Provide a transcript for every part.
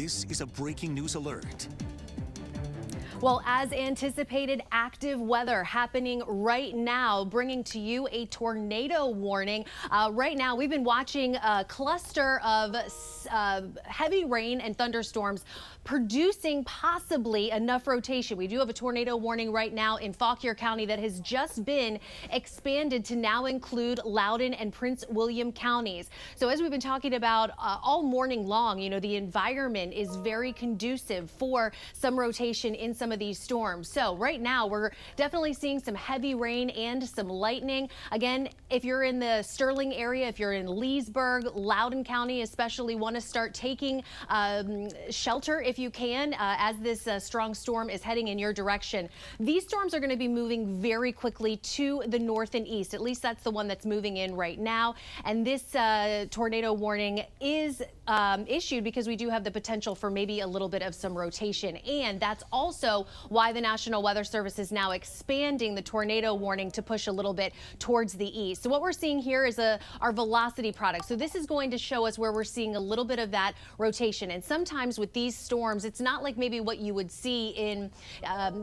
This is a breaking news alert. Well, as anticipated, active weather happening right now, bringing to you a tornado warning. Right now, we've been watching a cluster of heavy rain and thunderstorms producing possibly enough rotation. We do have a tornado warning right now in Fauquier County that has just been expanded to now include Loudoun and Prince William counties. So as we've been talking about all morning long, you know, the environment is very conducive for some rotation in some of these storms. So right now we're definitely seeing some heavy rain and some lightning. Again, if you're in the Sterling area, if you're in Leesburg, Loudoun County especially, want to start taking shelter if you can as this strong storm is heading in your direction. These storms are going to be moving very quickly to the north and east. At least that's the one that's moving in right now. And this tornado warning is issued because we do have the potential for maybe a little bit of some rotation. And that's also why the National Weather Service is now expanding the tornado warning to push a little bit towards the east. So what we're seeing here is our velocity product. So this is going to show us where we're seeing a little bit of that rotation. And sometimes with these storms, it's not like maybe what you would see in,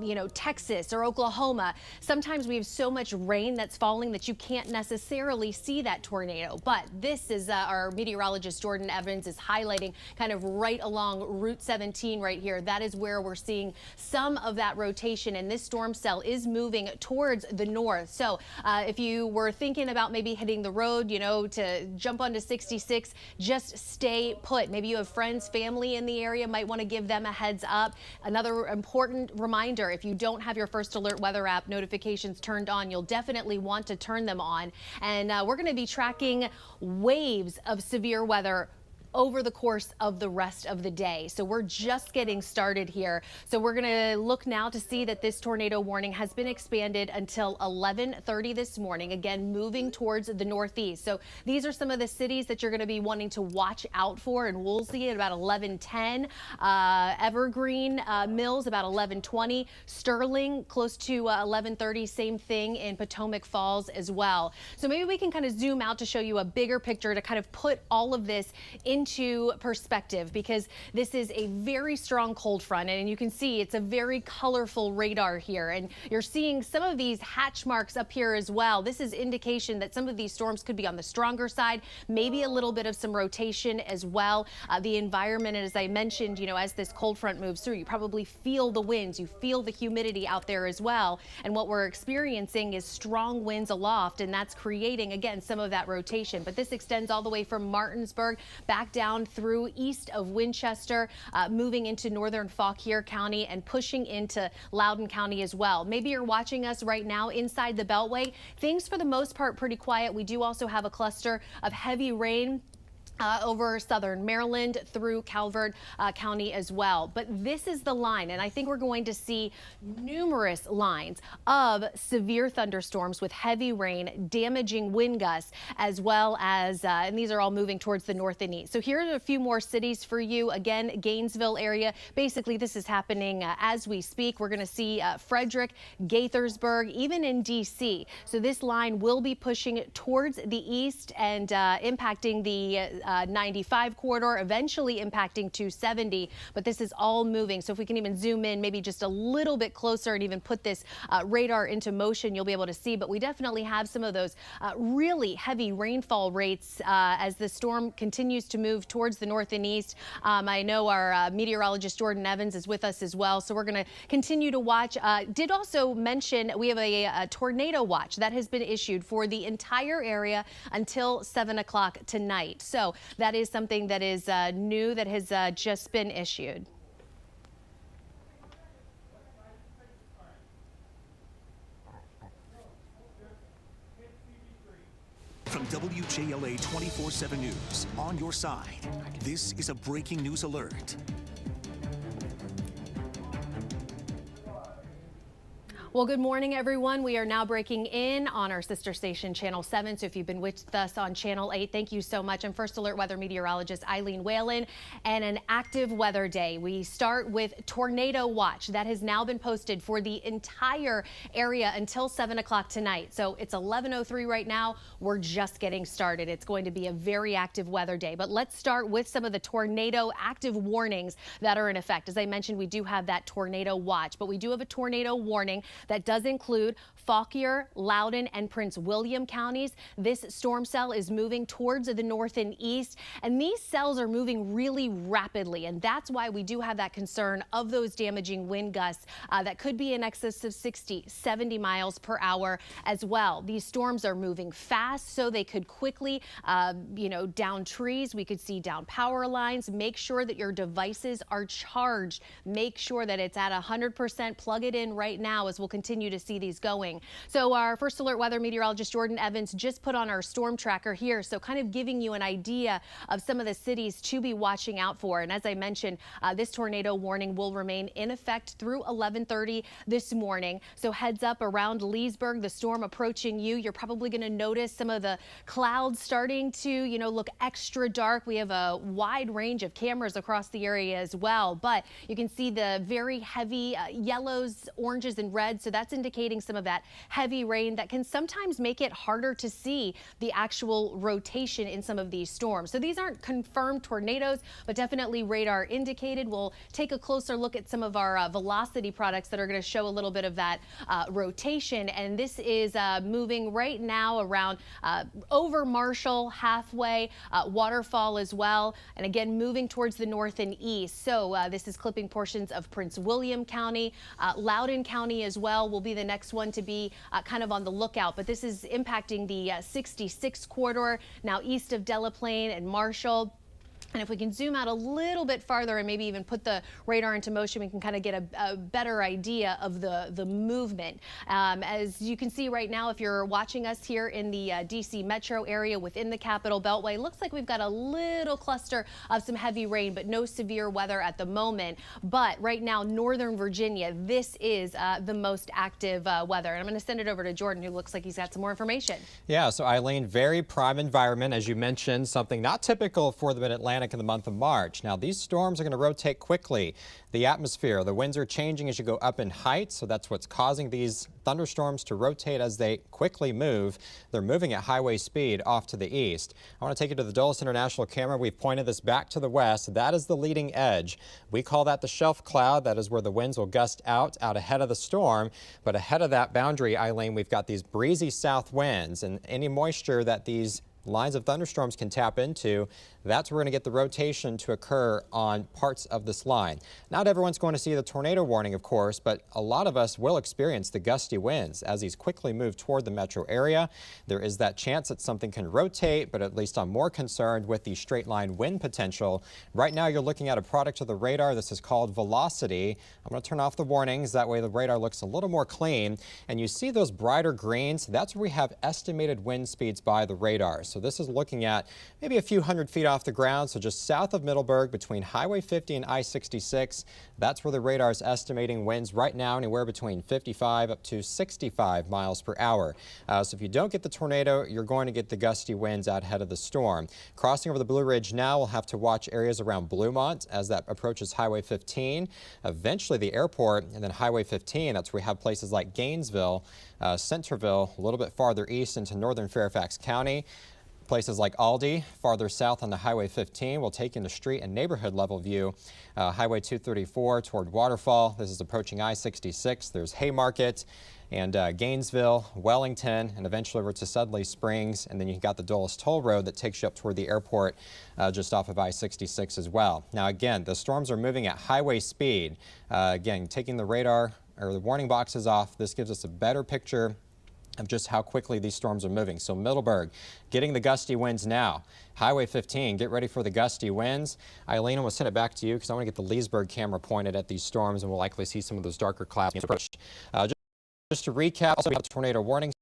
you know, Texas or Oklahoma. Sometimes we have so much rain that's falling that you can't necessarily see that tornado. But this is our meteorologist Jordan Evans is highlighting kind of right along Route 17 right here. That is where we're seeing some of that rotation, and this storm cell is moving towards the north. So if you were thinking about maybe hitting the road, you know, to jump onto 66, just stay put. Maybe you have friends, family in the area, might want to give them a heads up. Another important reminder, if you don't have your First Alert weather app notifications turned on, you'll definitely want to turn them on. And we're going to be tracking waves of severe weather over the course of the rest of the day. So we're just getting started here. So we're going to look now to see that this tornado warning has been expanded until 11:30 this morning, again moving towards the northeast. So these are some of the cities that you're going to be wanting to watch out for in Woolsey at about 11:10, Evergreen Mills about 11:20, Sterling close to 11:30, same thing in Potomac Falls as well. So maybe we can kind of zoom out to show you a bigger picture to kind of put all of this into perspective, because this is a very strong cold front, and you can see it's a very colorful radar here, and you're seeing some of these hatch marks up here as well. This is indication that some of these storms could be on the stronger side, maybe a little bit of some rotation as well. The environment, as I mentioned, you know, as this cold front moves through, you probably feel the winds, you feel the humidity out there as well, and what we're experiencing is strong winds aloft, and that's creating again some of that rotation. But this extends all the way from Martinsburg back down through east of Winchester, moving into northern Fauquier County and pushing into Loudoun County as well. Maybe you're watching us right now inside the Beltway. Things for the most part pretty quiet. We do also have a cluster of heavy rain over southern Maryland through Calvert County as well. But this is the line, and I think we're going to see numerous lines of severe thunderstorms with heavy rain, damaging wind gusts, as well as, and these are all moving towards the north and east. So here are a few more cities for you. Again, Gainesville area. Basically, this is happening as we speak. We're going to see Frederick, Gaithersburg, even in D.C. So this line will be pushing towards the east and impacting the 95 corridor, eventually impacting 270, but this is all moving. So if we can even zoom in maybe just a little bit closer and even put this radar into motion, you'll be able to see. But we definitely have some of those really heavy rainfall rates as the storm continues to move towards the north and east. I know our meteorologist Jordan Evans is with us as well, so we're going to continue to watch. Did also mention we have a tornado watch that has been issued for the entire area until 7 o'clock tonight. So that is something that is new that has just been issued. From WJLA 24/7 News, on your side, this is a breaking news alert. Well, good morning, everyone. We are now breaking in on our sister station, Channel 7. So if you've been with us on Channel 8, thank you so much. I'm First Alert Weather Meteorologist Eileen Whalen, and an active weather day. We start with tornado watch. That has now been posted for the entire area until 7 o'clock tonight. So it's 11:03 right now. We're just getting started. It's going to be a very active weather day. But let's start with some of the tornado active warnings that are in effect. As I mentioned, we do have that tornado watch, but we do have a tornado warning that does include Fauquier, Loudoun, and Prince William counties. This storm cell is moving towards the north and east, and these cells are moving really rapidly, and that's why we do have that concern of those damaging wind gusts that could be in excess of 60, 70 miles per hour as well. These storms are moving fast, so they could quickly, down trees. We could see down power lines. Make sure that your devices are charged. Make sure that it's at 100%. Plug it in right now as we'll continue to see these going. So our First Alert Weather Meteorologist Jordan Evans just put on our storm tracker here, so kind of giving you an idea of some of the cities to be watching out for. And as I mentioned, this tornado warning will remain in effect through 11:30 this morning. So heads up around Leesburg, the storm approaching you. You're probably going to notice some of the clouds starting to, look extra dark. We have a wide range of cameras across the area as well, but you can see the very heavy yellows, oranges, and reds. So that's indicating some of that heavy rain that can sometimes make it harder to see the actual rotation in some of these storms. So these aren't confirmed tornadoes, but definitely radar indicated. We'll take a closer look at some of our velocity products that are going to show a little bit of that rotation. And this is moving right now around over Marshall, halfway, Waterfall as well. And again, moving towards the north and east. So this is clipping portions of Prince William County, Loudoun County as well will be the next one to be kind of on the lookout. But this is impacting the 66 corridor now east of Delaplane and Marshall. And if we can zoom out a little bit farther and maybe even put the radar into motion, we can kind of get a better idea of the movement. As you can see right now, if you're watching us here in the DC metro area within the Capitol Beltway, looks like we've got a little cluster of some heavy rain, but no severe weather at the moment. But right now, Northern Virginia, this is the most active weather. And I'm going to send it over to Jordan, who looks like he's got some more information. Yeah, so Eileen, very prime environment, as you mentioned, something not typical for the Mid-Atlantic in the month of March. Now, these storms are going to rotate quickly. The atmosphere, the winds are changing as you go up in height, so that's what's causing these thunderstorms to rotate as they quickly move. They're moving at highway speed off to the east. I want to take you to the Dulles International camera. We've pointed this back to the west. That is the leading edge. We call that the shelf cloud. That is where the winds will gust out ahead of the storm. But ahead of that boundary, Eileen, we've got these breezy south winds, and any moisture that these lines of thunderstorms can tap into, that's where we're going to get the rotation to occur on parts of this line. Not everyone's going to see the tornado warning, of course, but a lot of us will experience the gusty winds as these quickly move toward the metro area. There is that chance that something can rotate, but at least I'm more concerned with the straight line wind potential. Right now, you're looking at a product of the radar. This is called velocity. I'm going to turn off the warnings. That way the radar looks a little more clean. And you see those brighter greens? That's where we have estimated wind speeds by the radar. So this is looking at maybe a few hundred feet off the ground, so just south of Middleburg between Highway 50 and I-66. That's where the radar is estimating winds right now anywhere between 55 up to 65 miles per hour. So if you don't get the tornado, you're going to get the gusty winds out ahead of the storm. Crossing over the Blue Ridge now, we'll have to watch areas around Bluemont as that approaches Highway 15, eventually the airport, and then Highway 15. That's where we have places like Gainesville, Centerville, a little bit farther east into northern Fairfax County. Places like Aldie, farther south on the Highway 15, will take into street and neighborhood level view. Highway 234 toward Waterfall. This is approaching I-66. There's Haymarket and Gainesville, Wellington, and eventually over to Sudley Springs. And then you've got the Dulles Toll Road that takes you up toward the airport just off of I-66 as well. Now, again, the storms are moving at highway speed. Again, taking the radar or the warning boxes off, this gives us a better picture of just how quickly these storms are moving. So Middleburg getting the gusty winds now. Highway 15, get ready for the gusty winds. Eileen, we'll send it back to you because I want to get the Leesburg camera pointed at these storms, and we'll likely see some of those darker clouds approach. Just to recap, also we have a tornado warning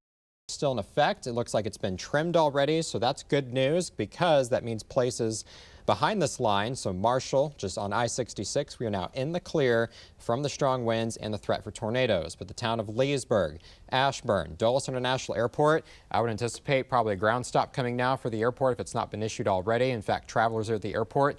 still in effect. It looks like it's been trimmed already, so that's good news because that means places behind this line, so Marshall, just on I-66, we are now in the clear from the strong winds and the threat for tornadoes. But the town of Leesburg, Ashburn, Dulles International Airport, I would anticipate probably a ground stop coming now for the airport if it's not been issued already. In fact, travelers are at the airport.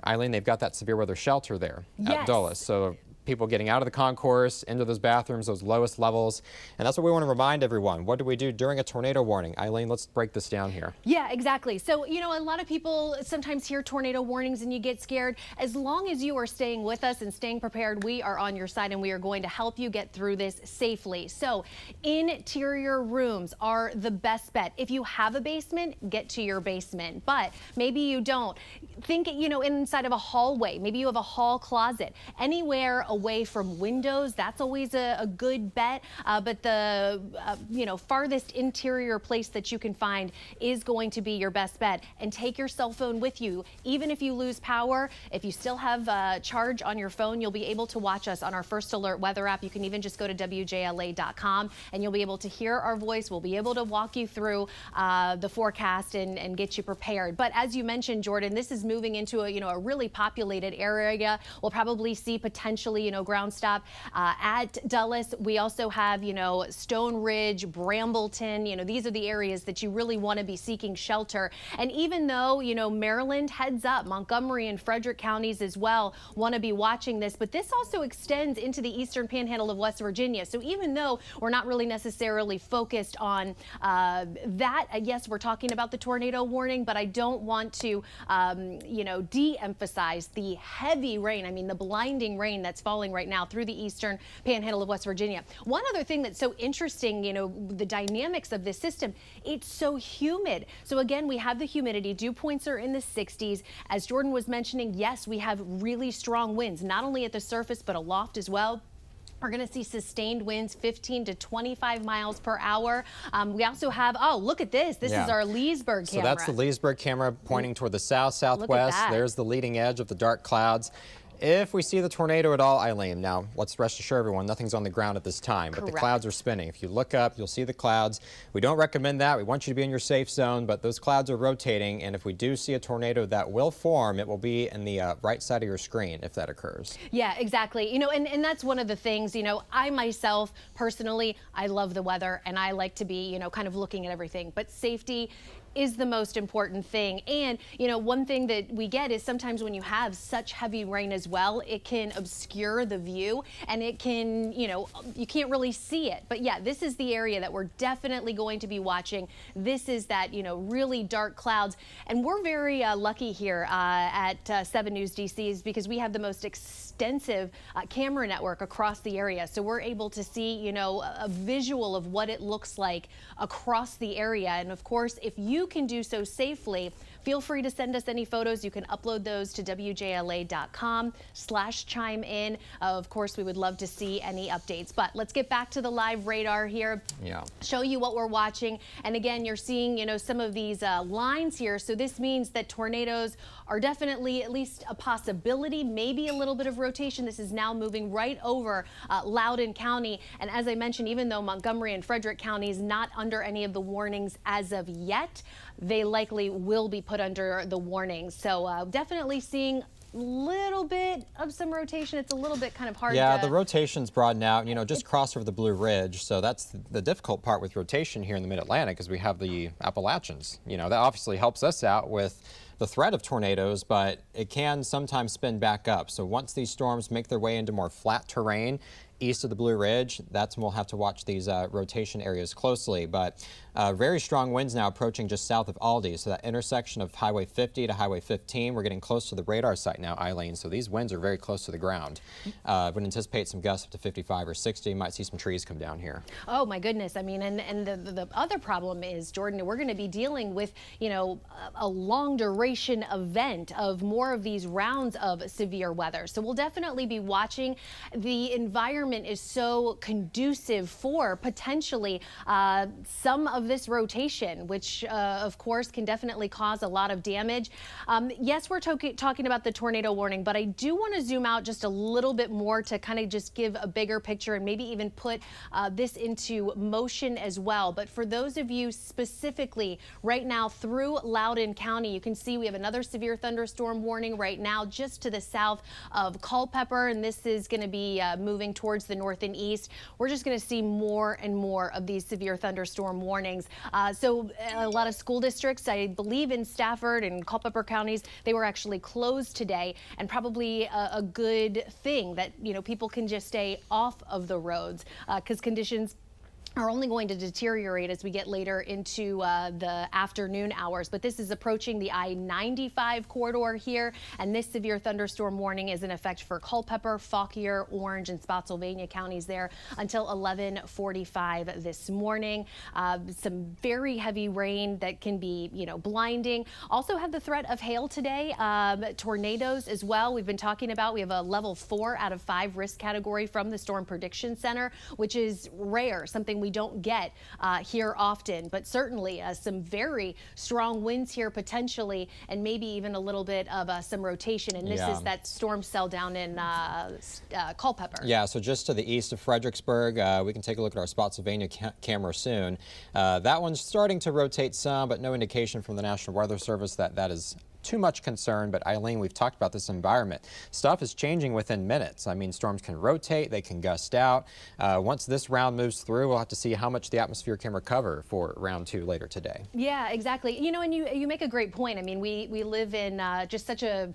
Eileen, they've got that severe weather shelter there at Dulles. So people getting out of the concourse, into those bathrooms, those lowest levels. And that's what we want to remind everyone. What do we do during a tornado warning? Eileen, let's break this down here. Yeah, exactly. So, you know, a lot of people sometimes hear tornado warnings and you get scared. As long as you are staying with us and staying prepared, we are on your side and we are going to help you get through this safely. So interior rooms are the best bet. If you have a basement, get to your basement. But maybe you don't. Think, you know, inside of a hallway. Maybe you have a hall closet. Anywhere away from windows, that's always a good bet. But the you know, farthest interior place that you can find is going to be your best bet. And take your cell phone with you. Even if you lose power, if you still have charge on your phone, you'll be able to watch us on our First Alert weather app. You can even just go to WJLA.com and you'll be able to hear our voice. We'll be able to walk you through the forecast and get you prepared. But as you mentioned, Jordan, this is moving into a, you know, a really populated area. We'll probably see potentially, you know, ground stop at Dulles. We also have, you know, Stone Ridge, Brambleton. You know, these are the areas that you really want to be seeking shelter. And even though, you know, Maryland, heads up, Montgomery and Frederick counties as well want to be watching this, but this also extends into the eastern panhandle of West Virginia. So even though we're not really necessarily focused on that, yes, we're talking about the tornado warning, but I don't want to, you know, de-emphasize the heavy rain. I mean, the blinding rain that's falling right now through the eastern panhandle of West Virginia. One other thing that's so interesting, you know, the dynamics of this system, it's so humid. So again, we have the humidity. Dew points are in the 60s. As Jordan was mentioning, yes, we have really strong winds, not only at the surface, but aloft as well. We're going to see sustained winds 15 to 25 miles per hour. We also have, oh, look at this. This is our Leesburg camera. So that's the Leesburg camera pointing toward the south-southwest. There's the leading edge of the dark clouds. If we see the tornado at all, Eileen, now let's rest assure everyone, nothing's on the ground at this time, but the clouds are spinning. If you look up, you'll see the clouds. We don't recommend that. We want you to be in your safe zone, but those clouds are rotating, and if we do see a tornado that will form, it will be in the right side of your screen if that occurs. Yeah, exactly. You know, and that's one of the things, you know, I myself, personally, I love the weather, and I like to be, you know, kind of looking at everything, but safety is the most important thing. And, you know, one thing that we get is sometimes when you have such heavy rain as well, it can obscure the view and it can, you know, you can't really see it. But yeah, this is the area that we're definitely going to be watching. This is that, you know, really dark clouds. And we're very lucky here at 7 News DC's because we have the most extensive camera network across the area. So we're able to see, you know, a visual of what it looks like across the area. And of course, if you can do so safely, feel free to send us any photos. You can upload those to WJLA.com/chime in. Of course, we would love to see any updates. But let's get back to the live radar here. Yeah. Show you what we're watching. And again, you're seeing, you know, some of these lines here. So this means that tornadoes are definitely at least a possibility, maybe a little bit of rotation. This is now moving right over Loudoun County. And as I mentioned, even though Montgomery and Frederick counties not under any of the warnings as of yet, they likely will be put under the warnings. So definitely seeing a little bit of some rotation. It's a little bit kind of hard to... the rotation's broadened out, you know, just crossed over the Blue Ridge. So that's the difficult part with rotation here in the Mid-Atlantic is we have the Appalachians. You know, that obviously helps us out with the threat of tornadoes, but it can sometimes spin back up. So once these storms make their way into more flat terrain, east of the Blue Ridge, that's when we'll have to watch these rotation areas closely. But very strong winds now approaching just south of Aldie. So that intersection of Highway 50 to Highway 15, we're getting close to the radar site now, Eileen. So these winds are very close to the ground. Would anticipate some gusts up to 55 or 60. Might see some trees come down here. Oh my goodness. I mean, and the other problem is, Jordan, we're going to be dealing with, you know, a long duration event of more of these rounds of severe weather. So we'll definitely be watching. The environment is so conducive for potentially some of this rotation, which of course can definitely cause a lot of damage. Yes, we're talking about the tornado warning, but I do want to to zoom out just a little bit more to kind of just give a bigger picture and maybe even put this into motion as well. But for those of you specifically right now through Loudoun County, you can see we have another severe thunderstorm warning right now just to the south of Culpeper, and this is going to be moving towards the north and east. We're just going to see more and more of these severe thunderstorm warnings. So a lot of school districts, I believe in Stafford and Culpeper counties, they were actually closed today, and probably a good thing that, you know, people can just stay off of the roads because conditions are only going to deteriorate as we get later into the afternoon hours. But this is approaching the I-95 corridor here, and this severe thunderstorm warning is in effect for Culpeper, Fauquier, Orange, and Spotsylvania counties there until 11:45 this morning. Some very heavy rain that can be, you know, blinding. Also have the threat of hail today, tornadoes as well. We've been talking about, we have a level 4 out of 5 risk category from the Storm Prediction Center, which is rare, something we don't get here often, but certainly some very strong winds here potentially, and maybe even a little bit of some rotation. And this is that storm cell down in Culpeper. Yeah, so just to the east of Fredericksburg, we can take a look at our Spotsylvania camera soon. That one's starting to rotate some, but no indication from the National Weather Service that that is too much concern. But Eileen, we've talked about this environment. Stuff is changing within minutes. I mean, storms can rotate, they can gust out. Once this round moves through, we'll have to see how much the atmosphere can recover for round 2 later today. Yeah, exactly. You know, and you make a great point. I mean, we live in just such a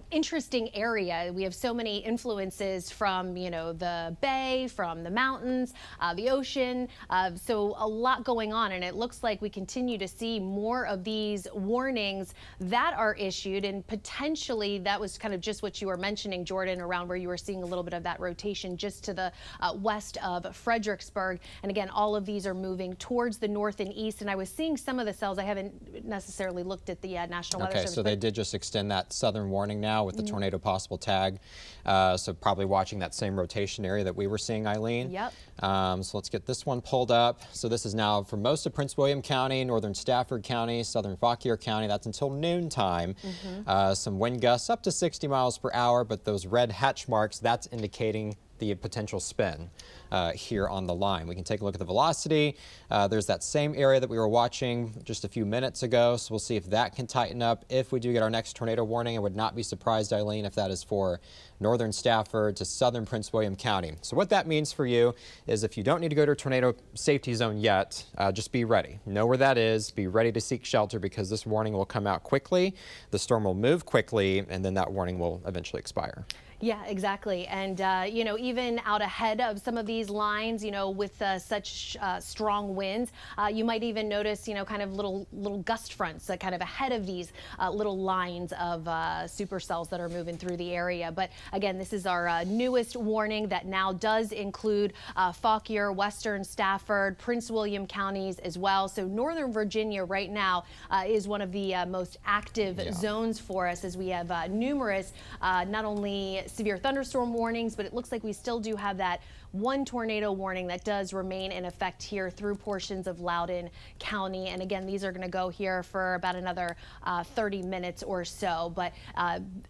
interesting area. We have so many influences from, you know, the bay, from the mountains, the ocean. So a lot going on, and it looks like we continue to see more of these warnings that are issued, and potentially that was kind of just what you were mentioning, Jordan, around where you were seeing a little bit of that rotation just to the west of Fredericksburg. And again, all of these are moving towards the north and east, and I was seeing some of the cells. I haven't necessarily looked at the National Weather Service. Okay, so they did just extend that southern warning now with the tornado possible tag. So probably watching that same rotation area that we were seeing, Eileen. Yep. So let's get this one pulled up. So this is now for most of Prince William County, northern Stafford County, southern Fauquier County. That's until noon time. Some wind gusts up to 60 miles per hour, but those red hatch marks, that's indicating the potential spin here on the line. We can take a look at the velocity. There's that same area that we were watching just a few minutes ago, so we'll see if that can tighten up. If we do get our next tornado warning, I would not be surprised, Eileen, if that is for northern Stafford to southern Prince William County. So what that means for you is if you don't need to go to a tornado safety zone yet, just be ready. Know where that is. Be ready to seek shelter because this warning will come out quickly. The storm will move quickly, and then that warning will eventually expire. Yeah, exactly. And, you know, even out ahead of some of these lines, you know, with such strong winds, you might even notice, you know, kind of little gust fronts kind of ahead of these little lines of supercells that are moving through the area. But again, this is our newest warning that now does include Fauquier, Western Stafford, Prince William counties as well. So Northern Virginia right now is one of the most active zones for us, as we have numerous, not only severe thunderstorm warnings, but it looks like we still do have that one tornado warning that does remain in effect here through portions of Loudoun County. And again, these are going to go here for about another 30 minutes or so. But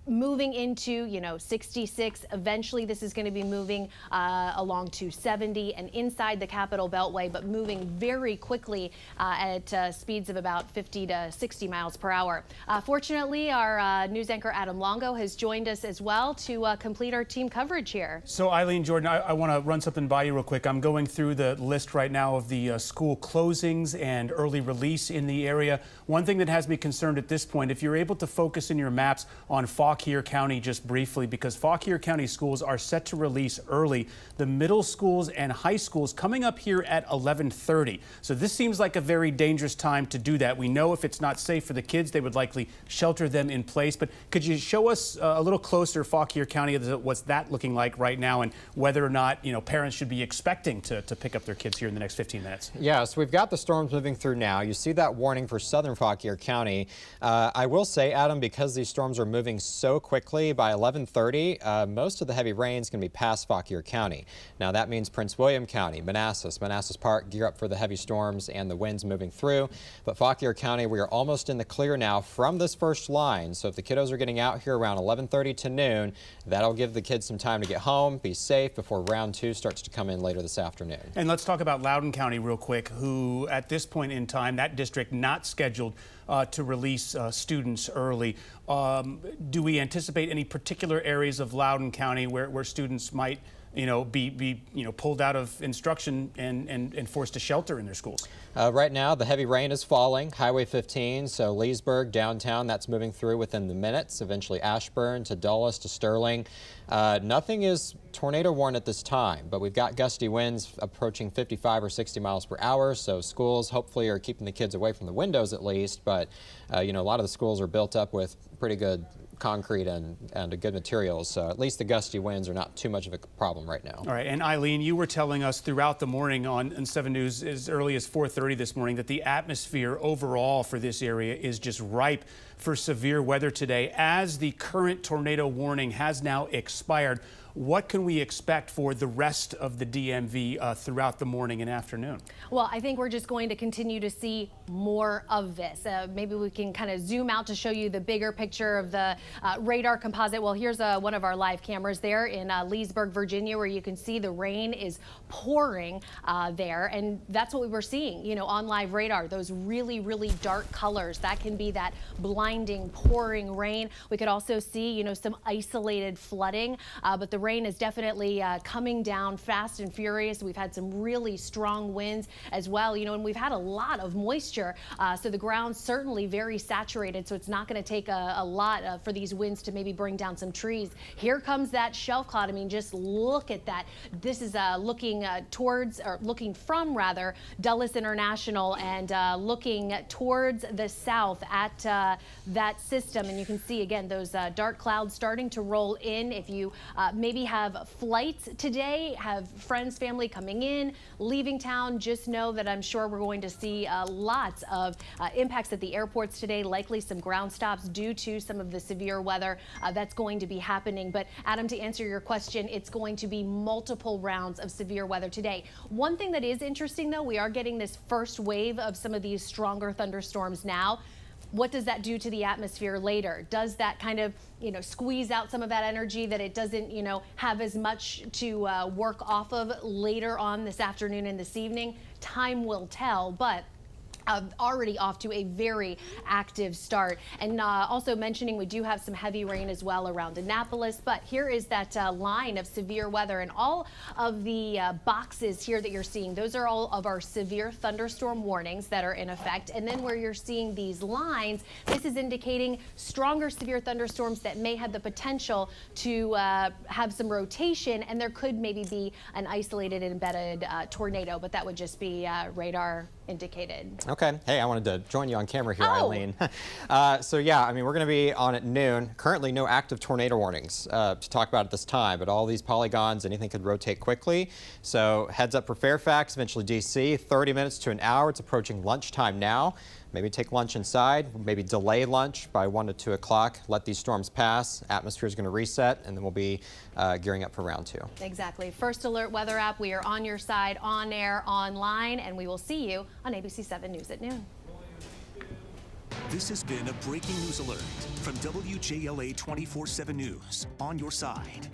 moving into, you know, 66, eventually this is going to be moving along to 70 and inside the Capital Beltway, but moving very quickly at speeds of about 50 to 60 miles per hour. Fortunately, our news anchor Adam Longo has joined us as well to complete our team coverage here. So Eileen, Jordan, I want to run something by you real quick. I'm going through the list right now of the school closings and early release in the area. One thing that has me concerned at this point, if you're able to focus in your maps on Fauquier County just briefly, because Fauquier County schools are set to release early. The middle schools and high schools coming up here at 11:30. So this seems like a very dangerous time to do that. We know if it's not safe for the kids, they would likely shelter them in place. But could you show us a little closer Fauquier County, what's that looking like right now? now, and whether or not, parents should be expecting to pick up their kids here in the next 15 minutes. Yeah, so we've got the storms moving through now. You see that warning for southern Fauquier County. I will say, Adam, because these storms are moving so quickly, by 11:30, most of the heavy rain is going to be past Fauquier County. Now, that means Prince William County, Manassas Park, gear up for the heavy storms and the winds moving through. But Fauquier County, we are almost in the clear now from this first line. So if the kiddos are getting out here around 11:30 to noon, that'll give the kids some time to get home, be safe before round 2 starts to come in later this afternoon. And let's talk about Loudoun County real quick, who at this point in time, that district not scheduled to release students early. Do we anticipate any particular areas of Loudoun County where students might be pulled out of instruction and forced to shelter in their schools? Right now, the heavy rain is falling. Highway 15, so Leesburg, downtown, that's moving through within the minutes. Eventually Ashburn to Dulles to Sterling. Nothing is tornado warned at this time, but we've got gusty winds approaching 55 or 60 miles per hour. So schools hopefully are keeping the kids away from the windows at least. But, a lot of the schools are built up with pretty good concrete and a good materials, so at least the gusty winds are not too much of a problem right now. All right, and Eileen, you were telling us throughout the morning on 7 News as early as 4:30 this morning that the atmosphere overall for this area is just ripe for severe weather today. As the current tornado warning has now expired, what can we expect for the rest of the DMV throughout the morning and afternoon? Well, I think we're just going to continue to see more of this. Maybe we can kind of zoom out to show you the bigger picture of the radar composite. Well, here's one of our live cameras there in Leesburg, Virginia, where you can see the rain is pouring there. And that's what we were seeing, on live radar, those really, really dark colors. That can be that blinding, pouring rain. We could also see, some isolated flooding, but the rain is definitely coming down fast and furious. We've had some really strong winds as well, and we've had a lot of moisture. So the ground's certainly very saturated. So it's not going to take a lot for these winds to maybe bring down some trees. Here comes that shelf cloud. I mean, just look at that. This is looking from Dulles International and looking towards the south at that system. And you can see again those dark clouds starting to roll in. If you maybe have flights today, have friends, family coming in, leaving town, just know that I'm sure we're going to see lots of impacts at the airports today, likely some ground stops due to some of the severe weather that's going to be happening. But Adam, to answer your question, it's going to be multiple rounds of severe weather today. One thing that is interesting, though, we are getting this first wave of some of these stronger thunderstorms now. What does that do to the atmosphere later? Does that kind of, squeeze out some of that energy that it doesn't, have as much to work off of later on this afternoon and this evening? Time will tell, but already off to a very active start. And also mentioning we do have some heavy rain as well around Annapolis, but here is that line of severe weather, and all of the boxes here that you're seeing, those are all of our severe thunderstorm warnings that are in effect. And then where you're seeing these lines, this is indicating stronger severe thunderstorms that may have the potential to have some rotation, and there could maybe be an isolated and embedded tornado, but that would just be radar indicated. Okay. Hey, I wanted to join you on camera here, Eileen. So yeah, I mean, we're going to be on at noon. Currently, no active tornado warnings to talk about at this time, but all these polygons, anything could rotate quickly. So heads up for Fairfax, eventually DC, 30 minutes to an hour. It's approaching lunchtime now. Maybe take lunch inside, maybe delay lunch by 1 to 2 o'clock, let these storms pass, atmosphere is going to reset, and then we'll be gearing up for round 2. Exactly. First Alert weather app, we are on your side, on air, online, and we will see you on ABC 7 News at noon. This has been a breaking news alert from WJLA 24/7 News, on your side.